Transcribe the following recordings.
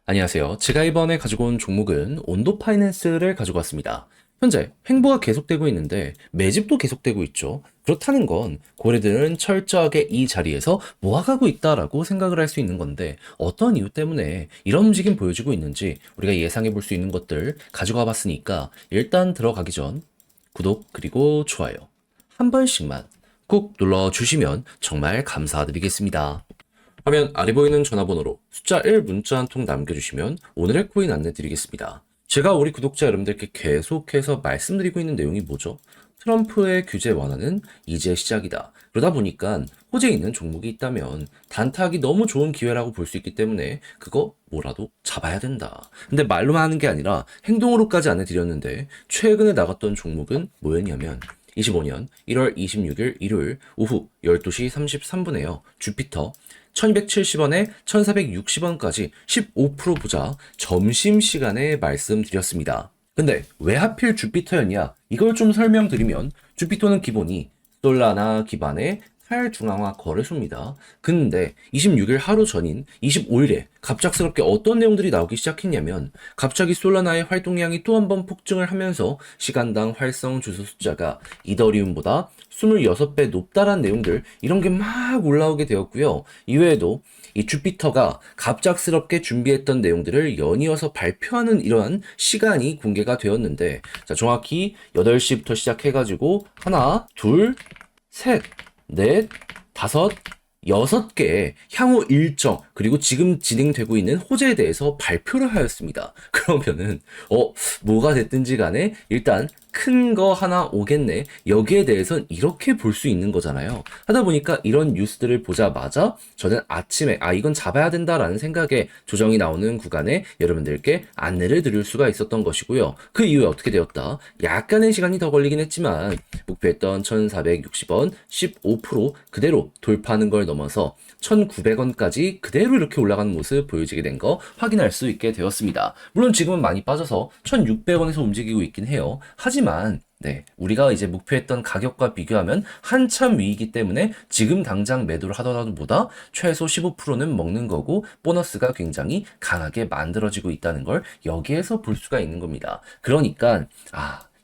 안녕하세요. 제가 이번에 가지고 온 종목은 온도 파이낸스를 가지고 왔습니다. 현재 횡보가 계속되고 있는데 매집도 계속되고 있죠. 그렇다는 건 고래들은 철저하게 이 자리에서 모아가고 있다라고 생각을 할 수 있는 건데 어떤 이유 때문에 이런 움직임 보여주고 있는지 우리가 예상해 볼 수 있는 것들 가지고 와봤으니까 일단 들어가기 전 구독 그리고 좋아요 한 번씩만 꾹 눌러주시면 정말 감사드리겠습니다. 화면 아래 보이는 전화번호로 숫자 1 문자 한 통 남겨주시면 오늘의 코인 안내드리겠습니다. 제가 우리 구독자 여러분들께 계속해서 말씀드리고 있는 내용이 뭐죠? 트럼프의 규제 완화는 이제 시작이다. 그러다 보니까 호재에 있는 종목이 있다면 단타하기 너무 좋은 기회라고 볼 수 있기 때문에 그거 뭐라도 잡아야 된다. 근데 말로만 하는 게 아니라 행동으로까지 안내드렸는데 최근에 나갔던 종목은 뭐였냐면 25년 1월 26일 일요일 오후 12시 33분에요. 주피터 1270원에 1460원까지 15% 보자 점심시간에 말씀드렸습니다. 근데 왜 하필 주피터였냐? 이걸 좀 설명드리면 주피터는 기본이 솔라나 기반의 탈중앙화 거래소입니다. 근데 26일 하루 전인 25일에 갑작스럽게 어떤 내용들이 나오기 시작했냐면 갑자기 솔라나의 활동량이 또 한 번 폭증을 하면서 시간당 활성 주소 숫자가 이더리움보다 26배 높다란 내용들 이런 게 막 올라오게 되었고요. 이외에도 이 주피터가 갑작스럽게 준비했던 내용들을 연이어서 발표하는 이러한 시간이 공개가 되었는데 자 정확히 8시부터 시작해가지고 하나, 둘, 셋, 넷, 다섯, 6개의 향후 일정 그리고 지금 진행되고 있는 호재에 대해서 발표를 하였습니다. 그러면은 뭐가 됐든지 간에 일단 큰 거 하나 오겠네. 여기에 대해서는 이렇게 볼 수 있는 거잖아요. 하다 보니까 이런 뉴스들을 보자마자 저는 아침에 이건 잡아야 된다라는 생각에 조정이 나오는 구간에 여러분들께 안내를 드릴 수가 있었던 것이고요. 그 이후에 어떻게 되었다? 약간의 시간이 더 걸리긴 했지만 목표했던 1460원 15% 그대로 돌파하는 걸 넘어서 1900원까지 그대로 이렇게 올라가는 모습 보여지게 된 거 확인할 수 있게 되었습니다. 물론 지금은 많이 빠져서 1600원에서 움직이고 있긴 해요. 하지만 우리가 이제 목표했던 가격과 비교하면 한참 위이기 때문에 지금 당장 매도를 하더라도 보다 최소 15%는 먹는 거고 보너스가 굉장히 강하게 만들어지고 있다는 걸 여기에서 볼 수가 있는 겁니다. 그러니까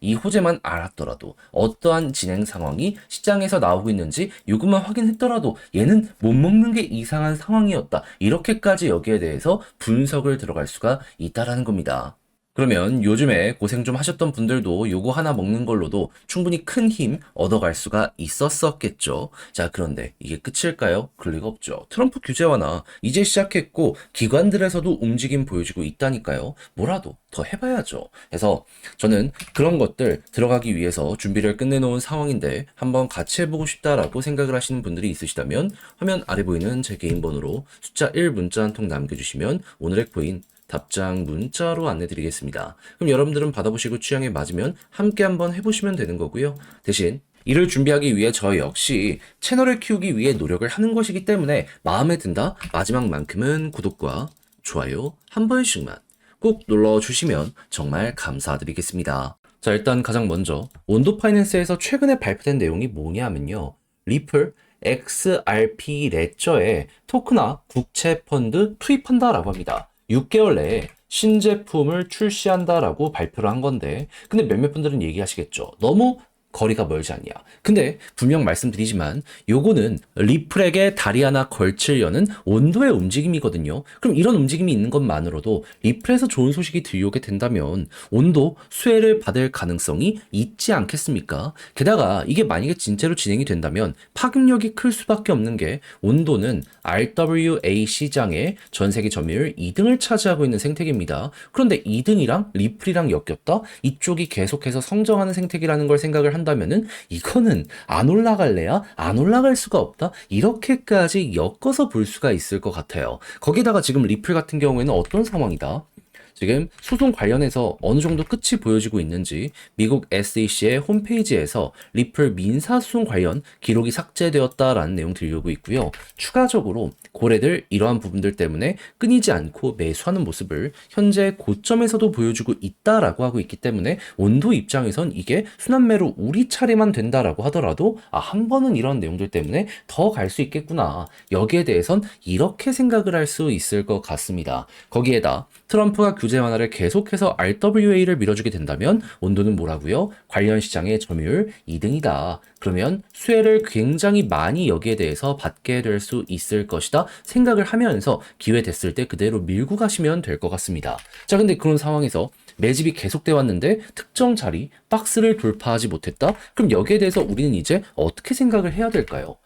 이 호재만 알았더라도 어떠한 진행 상황이 시장에서 나오고 있는지 요것만 확인했더라도 얘는 못 먹는 게 이상한 상황이었다. 이렇게까지 여기에 대해서 분석을 들어갈 수가 있다라는 겁니다. 그러면 요즘에 고생 좀 하셨던 분들도 요거 하나 먹는 걸로도 충분히 큰 힘 얻어갈 수가 있었었겠죠. 자, 그런데 이게 끝일까요? 그럴 리가 없죠. 트럼프 규제 완화 이제 시작했고 기관들에서도 움직임 보여주고 있다니까요. 뭐라도 더 해봐야죠. 그래서 저는 그런 것들 들어가기 위해서 준비를 끝내놓은 상황인데 한번 같이 해보고 싶다라고 생각을 하시는 분들이 있으시다면 화면 아래 보이는 제 개인 번호로 숫자 1 문자 한 통 남겨주시면 오늘의 코인 답장 문자로 안내드리겠습니다. 그럼 여러분들은 받아보시고 취향에 맞으면 함께 한번 해보시면 되는 거고요. 대신 이를 준비하기 위해 저 역시 채널을 키우기 위해 노력을 하는 것이기 때문에 마음에 든다 마지막만큼은 구독과 좋아요 한 번씩만 꼭 눌러주시면 정말 감사드리겠습니다. 자, 일단 가장 먼저 온도 파이낸스에서 최근에 발표된 내용이 뭐냐면요. 리플 XRP 레저에 토크나 국채 펀드 투입한다라고 합니다. 6개월 내에 신제품을 출시한다라고 발표를 한 건데 근데 몇몇 분들은 얘기하시겠죠. 너무 거리가 멀지 않냐. 근데 분명 말씀드리지만 요거는 리플에게 다리 하나 걸치려는 온도의 움직임이거든요. 그럼 이런 움직임이 있는 것만으로도 리플에서 좋은 소식이 들려오게 된다면 온도 수혜를 받을 가능성이 있지 않겠습니까? 게다가 이게 만약에 진짜로 진행이 된다면 파급력이 클 수밖에 없는 게 온도는 RWA 시장의 전 세계 점유율 2등을 차지하고 있는 생태계입니다. 그런데 2등이랑 리플이랑 엮였다? 이쪽이 계속해서 성장하는 생태계라는 걸 생각을 한다면은 이거는 안 올라갈래야? 안 올라갈 수가 없다? 이렇게까지 엮어서 볼 수가 있을 것 같아요. 거기다가 지금 리플 같은 경우에는 어떤 상황이다? 지금 소송 관련해서 어느 정도 끝이 보여지고 있는지 미국 SEC의 홈페이지에서 리플 민사소송 관련 기록이 삭제되었다라는 내용 들려오고 있고요. 추가적으로 고래들 이러한 부분들 때문에 끊이지 않고 매수하는 모습을 현재 고점에서도 보여주고 있다라고 하고 있기 때문에 온도 입장에선 이게 순환매로 우리 차례만 된다라고 하더라도 한 번은 이런 내용들 때문에 더 갈 수 있겠구나. 여기에 대해선 이렇게 생각을 할 수 있을 것 같습니다. 거기에다 트럼프가 규제 완화를 계속해서 RWA를 밀어주게 된다면 온도는 뭐라고요? 관련 시장의 점유율 2등이다. 그러면 수혜를 굉장히 많이 여기에 대해서 받게 될 수 있을 것이다 생각을 하면서 기회 됐을 때 그대로 밀고 가시면 될 것 같습니다. 자, 근데 그런 상황에서 매집이 계속돼 왔는데 특정 자리 박스를 돌파하지 못했다? 그럼 여기에 대해서 우리는 이제 어떻게 생각을 해야 될까요?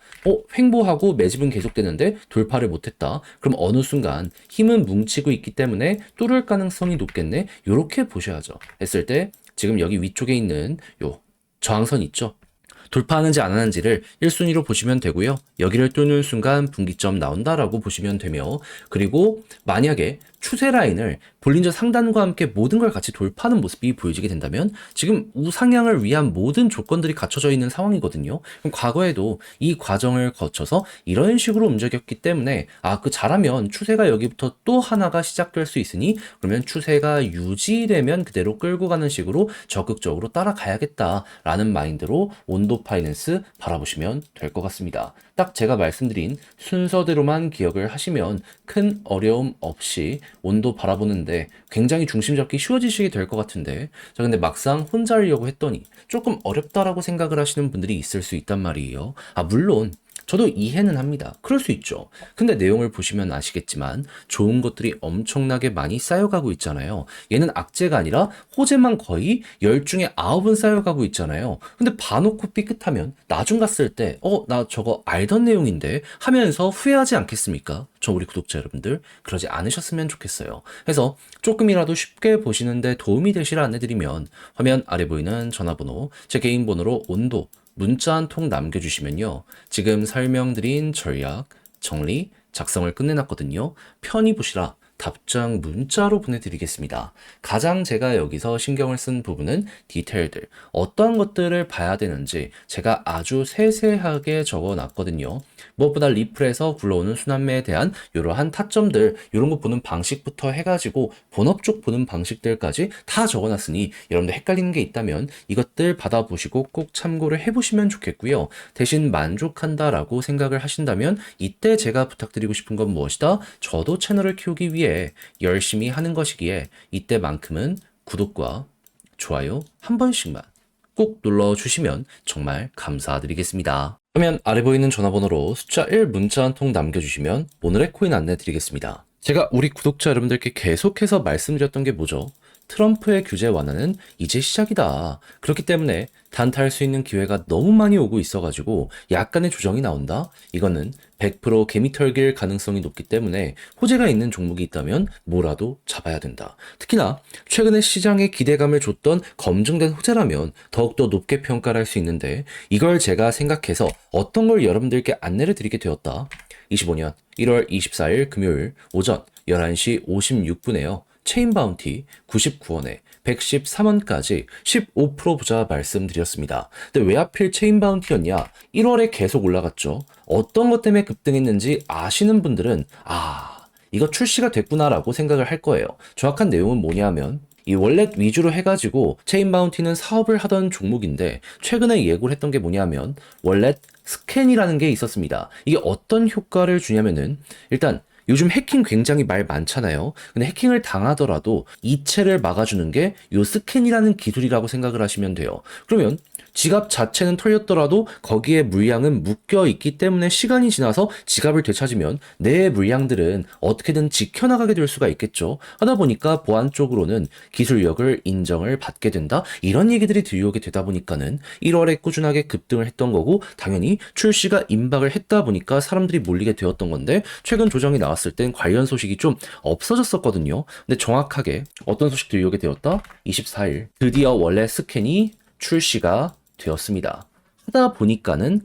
횡보하고 매집은 계속되는데 돌파를 못했다. 그럼 어느 순간 힘은 뭉치고 있기 때문에 뚫을 가능성이 높겠네. 요렇게 보셔야죠. 했을 때 지금 여기 위쪽에 있는 요 저항선 있죠? 돌파하는지 안 하는지를 1순위로 보시면 되고요. 여기를 뚫는 순간 분기점 나온다라고 보시면 되며, 그리고 만약에 추세 라인을 볼린저 상단과 함께 모든 걸 같이 돌파하는 모습이 보여지게 된다면 지금 우상향을 위한 모든 조건들이 갖춰져 있는 상황이거든요. 그럼 과거에도 이 과정을 거쳐서 이런 식으로 움직였기 때문에 그 잘하면 추세가 여기부터 또 하나가 시작될 수 있으니 그러면 추세가 유지되면 그대로 끌고 가는 식으로 적극적으로 따라가야겠다라는 마인드로 온도 파이낸스 바라보시면 될 것 같습니다. 딱 제가 말씀드린 순서대로만 기억을 하시면 큰 어려움 없이 온도 바라보는데 굉장히 중심 잡기 쉬워지시게 될 것 같은데, 자, 근데 막상 혼자 하려고 했더니 조금 어렵다라고 생각을 하시는 분들이 있을 수 있단 말이에요. 물론 저도 이해는 합니다. 그럴 수 있죠. 근데 내용을 보시면 아시겠지만 좋은 것들이 엄청나게 많이 쌓여가고 있잖아요. 얘는 악재가 아니라 호재만 거의 10 중에 9은 쌓여가고 있잖아요. 근데 봐놓고 삐끗하면 나중 갔을 때 나 저거 알던 내용인데 하면서 후회하지 않겠습니까? 저 우리 구독자 여러분들 그러지 않으셨으면 좋겠어요. 그래서 조금이라도 쉽게 보시는데 도움이 되시라 안내드리면 화면 아래 보이는 전화번호, 제 개인 번호로 온도 문자 한 통 남겨주시면요. 지금 설명드린 전략, 정리, 작성을 끝내놨거든요. 편히 보시라 답장 문자로 보내드리겠습니다. 가장 제가 여기서 신경을 쓴 부분은 디테일들, 어떠한 것들을 봐야 되는지 제가 아주 세세하게 적어놨거든요. 무엇보다 리플에서 굴러오는 순환매에 대한 이러한 타점들, 이런 거 보는 방식부터 해가지고 본업 쪽 보는 방식들까지 다 적어놨으니 여러분들 헷갈리는 게 있다면 이것들 받아보시고 꼭 참고를 해보시면 좋겠고요. 대신 만족한다라고 생각을 하신다면 이때 제가 부탁드리고 싶은 건 무엇이다? 저도 채널을 키우기 위해 열심히 하는 것이기에 이때만큼은 구독과 좋아요 한 번씩만 꼭 눌러주시면 정말 감사드리겠습니다. 그러면 아래 보이는 전화번호로 숫자 1 문자 한 통 남겨주시면 오늘의 코인 안내 드리겠습니다. 제가 우리 구독자 여러분들께 계속해서 말씀드렸던 게 뭐죠? 트럼프의 규제 완화는 이제 시작이다. 그렇기 때문에 단타할 수 있는 기회가 너무 많이 오고 있어가지고 약간의 조정이 나온다? 이거는 100% 개미 털길 가능성이 높기 때문에 호재가 있는 종목이 있다면 뭐라도 잡아야 된다. 특히나 최근에 시장에 기대감을 줬던 검증된 호재라면 더욱더 높게 평가를 할 수 있는데 이걸 제가 생각해서 어떤 걸 여러분들께 안내를 드리게 되었다. 25년 1월 24일 금요일 오전 11시 56분에요. 체인 바운티 99원에 113원까지 15% 부자 말씀드렸습니다. 근데 왜 하필 체인 바운티였냐? 1월에 계속 올라갔죠. 어떤 것 때문에 급등했는지 아시는 분들은 이거 출시가 됐구나라고 생각을 할 거예요. 정확한 내용은 뭐냐면 이 월렛 위주로 해가지고 체인 바운티는 사업을 하던 종목인데 최근에 예고를 했던 게 뭐냐면 월렛 스캔이라는 게 있었습니다. 이게 어떤 효과를 주냐면은 일단 요즘 해킹 굉장히 말 많잖아요. 근데 해킹을 당하더라도 이체를 막아주는 게 요 스캔이라는 기술이라고 생각을 하시면 돼요. 그러면 지갑 자체는 털렸더라도 거기에 물량은 묶여 있기 때문에 시간이 지나서 지갑을 되찾으면 내 물량들은 어떻게든 지켜나가게 될 수가 있겠죠. 하다 보니까 보안 쪽으로는 기술력을 인정을 받게 된다. 이런 얘기들이 들려오게 되다 보니까는 1월에 꾸준하게 급등을 했던 거고 당연히 출시가 임박을 했다 보니까 사람들이 몰리게 되었던 건데 최근 조정이 나왔을 땐 관련 소식이 좀 없어졌었거든요. 근데 정확하게 어떤 소식 들려오게 되었다? 24일 드디어 원래 스캔이 출시가 되었습니다. 하다 보니까는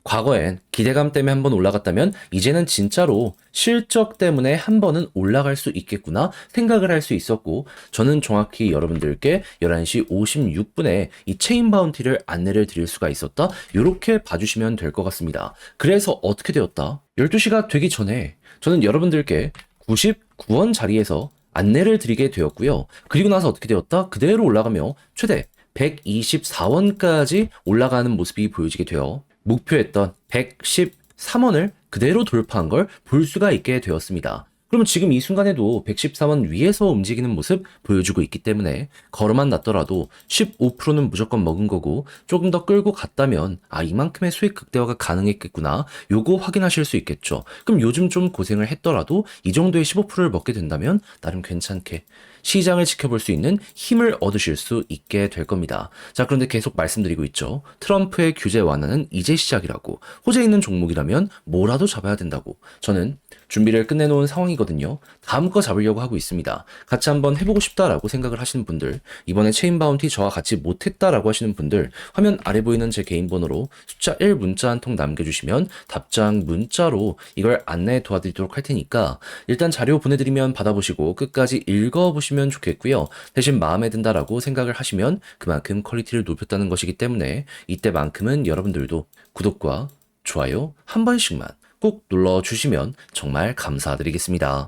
과거엔 기대감 때문에 한번 올라갔다면 이제는 진짜로 실적 때문에 한 번은 올라갈 수 있겠구나 생각을 할 수 있었고, 저는 정확히 여러분들께 11시 56분에 이 체인 바운티를 안내를 드릴 수가 있었다. 이렇게 봐주시면 될 것 같습니다. 그래서 어떻게 되었다? 12시가 되기 전에 저는 여러분들께 99원 자리에서 안내를 드리게 되었고요. 그리고 나서 어떻게 되었다? 그대로 올라가며 최대 124원까지 올라가는 모습이 보여지게 되어 목표했던 113원을 그대로 돌파한 걸 볼 수가 있게 되었습니다. 그러면 지금 이 순간에도 114원 위에서 움직이는 모습 보여주고 있기 때문에 걸어만 놨더라도 15%는 무조건 먹은 거고, 조금 더 끌고 갔다면 이만큼의 수익 극대화가 가능했겠구나, 요거 확인하실 수 있겠죠. 그럼 요즘 좀 고생을 했더라도 이 정도의 15%를 먹게 된다면 나름 괜찮게 시장을 지켜볼 수 있는 힘을 얻으실 수 있게 될 겁니다. 자, 그런데 계속 말씀드리고 있죠. 트럼프의 규제 완화는 이제 시작이라고, 호재 있는 종목이라면 뭐라도 잡아야 된다고. 저는 준비를 끝내놓은 상황이거든요. 다음 거 잡으려고 하고 있습니다. 같이 한번 해보고 싶다라고 생각을 하시는 분들, 이번에 체인 바운티 저와 같이 못했다라고 하시는 분들, 화면 아래 보이는 제 개인 번호로 숫자 1 문자 한 통 남겨주시면 답장 문자로 이걸 안내 도와드리도록 할 테니까 일단 자료 보내드리면 받아보시고 끝까지 읽어보시면 좋겠고요. 대신 마음에 든다라고 생각을 하시면 그만큼 퀄리티를 높였다는 것이기 때문에 이때만큼은 여러분들도 구독과 좋아요 한 번씩만 꼭 눌러주시면 정말 감사드리겠습니다.